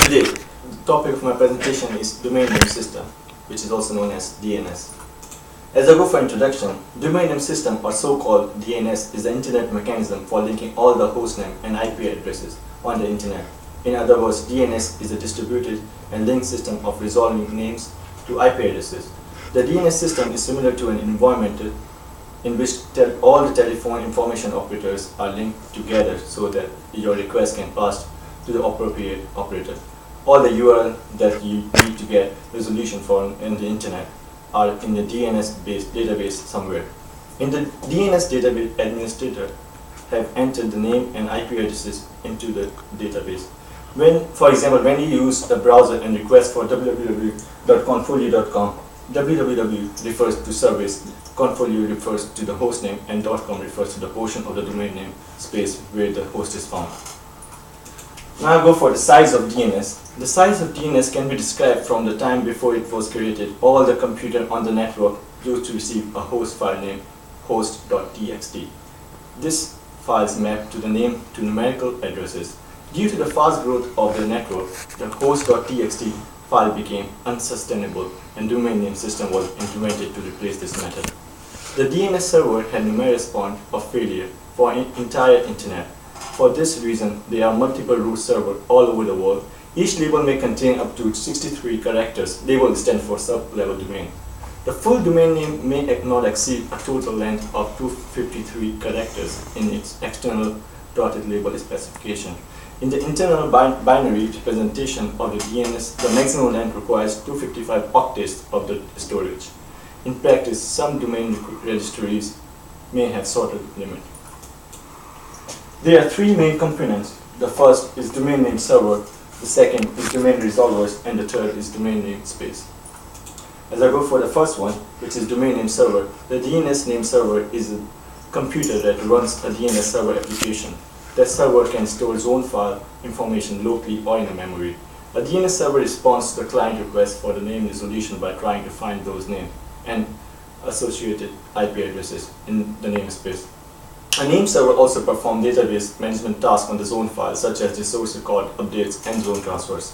Today, the topic of my presentation is domain name system, which is also known as DNS. As I go for introduction, domain name system, or so-called DNS, is the internet mechanism for linking all the hostname and IP addresses on the internet. In other words, DNS is a distributed and linked system of resolving names to IP addresses. The DNS system is similar to an environment in which all the telephone information operators are linked together so that your request can pass to the appropriate operator. All the URL that you need to get resolution for in the internet are in the DNS-based database somewhere. In the DNS database, administrator have entered the name and IP addresses into the database. For example, when you use the browser and request for www.confolio.com, www refers to service, confolio refers to the hostname, and .com refers to the portion of the domain name space where the host is found. Now I go for the size of DNS. The size of DNS can be described from the time before it was created. All the computer on the network used to receive a host file named host.txt. This file is mapped to the name to numerical addresses. Due to the fast growth of the network, the host.txt file became unsustainable and domain name system was implemented to replace this method. The DNS server had numerous points of failure for entire internet. For this reason, there are multiple root servers all over the world. Each label may contain up to 63 characters. Label stands for sub-level domain. The full domain name may not exceed a total length of 253 characters in its external dotted label specification. In the internal binary representation of the DNS, the maximum length requires 255 octets of the storage. In practice, some domain registries may have shorter limit. There are three main components. The first is domain name server, the second is domain resolvers, and the third is domain name space. As I go for the first one, which is domain name server, the DNS name server is a computer that runs a DNS server application. That server can store zone file information locally or in a memory. A DNS server responds to the client request for the name resolution by trying to find those names and associated IP addresses in the namespace. A name server also performs database management tasks on the zone file, such as resource record updates and zone transfers.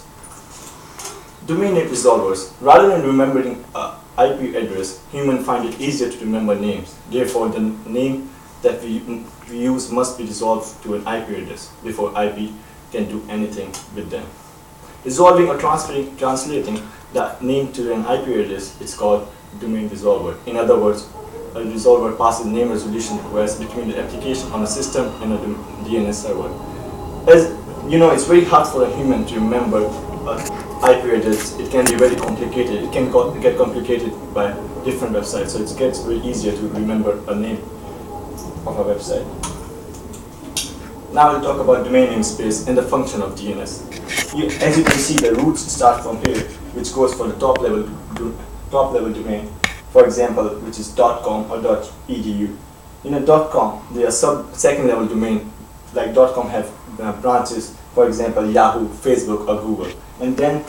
Domain name resolvers. Rather than remembering an IP address, humans find it easier to remember names. Therefore, the name that we use must be resolved to an IP address before IP can do anything with them. Resolving or translating the name to an IP address is called domain resolver. In other words, a resolver passes name resolution requests between the application on a system and a DNS server. As you know, it's very hard for a human to remember an IP address. It can be very complicated. It can get complicated by different websites, so it gets very easier to remember a name of a website. Now we'll talk about domain namespace and the function of DNS. As you can see, the roots start from here, which goes for the top level domain. For example, which is .com or .edu. In a .com, there are second level domain, like .com have branches, for example, Yahoo, Facebook, or Google. And then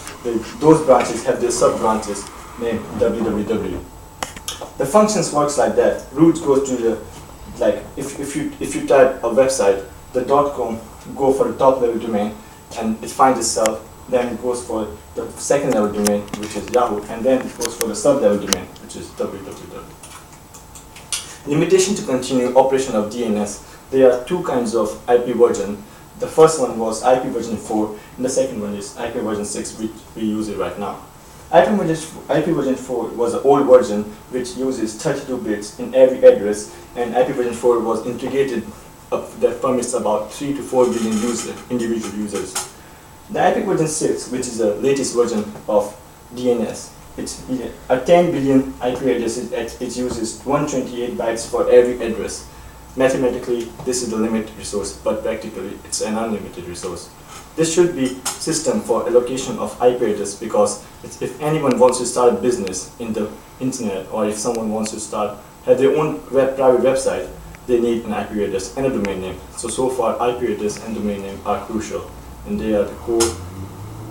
those branches have their sub-branches named www. The functions works like that. Root goes to the, like if you type a website, the .com go for the top level domain, and it finds itself. Then it goes for the second level domain, which is Yahoo, and then it goes for the sub-level domain, which is www. Limitation to continue operation of DNS. There are two kinds of IP version. The first one was IP version 4, and the second one is IP version 6, which we use it right now. IP version 4 was an old version which uses 32 bits in every address, and IP version 4 was integrated that permits about 3 to 4 billion individual users. The IP version 6, which is the latest version of DNS, it's a 10 billion IP addresses. It uses 128 bytes for every address. Mathematically, this is the limit resource, but practically, it's an unlimited resource. This should be system for allocation of IP address, because if anyone wants to start a business in the internet, or if someone wants to have their own private website, they need an IP address and a domain name. So far, IP address and domain name are crucial, and they are the core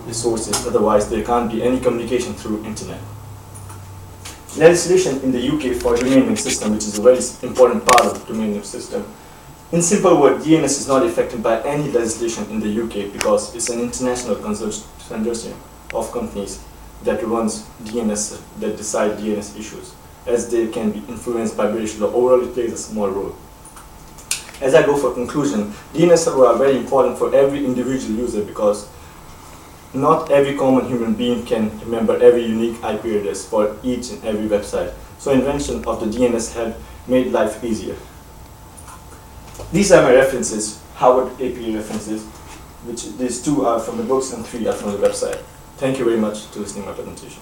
resources. Otherwise, there can't be any communication through internet. Legislation in the UK for domain name system, which is a very important part of the domain name system, In simple words, DNS is not affected by any legislation in the UK because it's an international consortium of companies that runs DNS, that decide DNS issues. As they can be influenced by British law, overall it plays a small role. As I go for conclusion, DNS servers are very important for every individual user because not every common human being can remember every unique IP address for each and every website. So invention of the DNS had made life easier. These are my references, Harvard APA references, which these 2 are from the books and 3 are from the website. Thank you very much for listening to my presentation.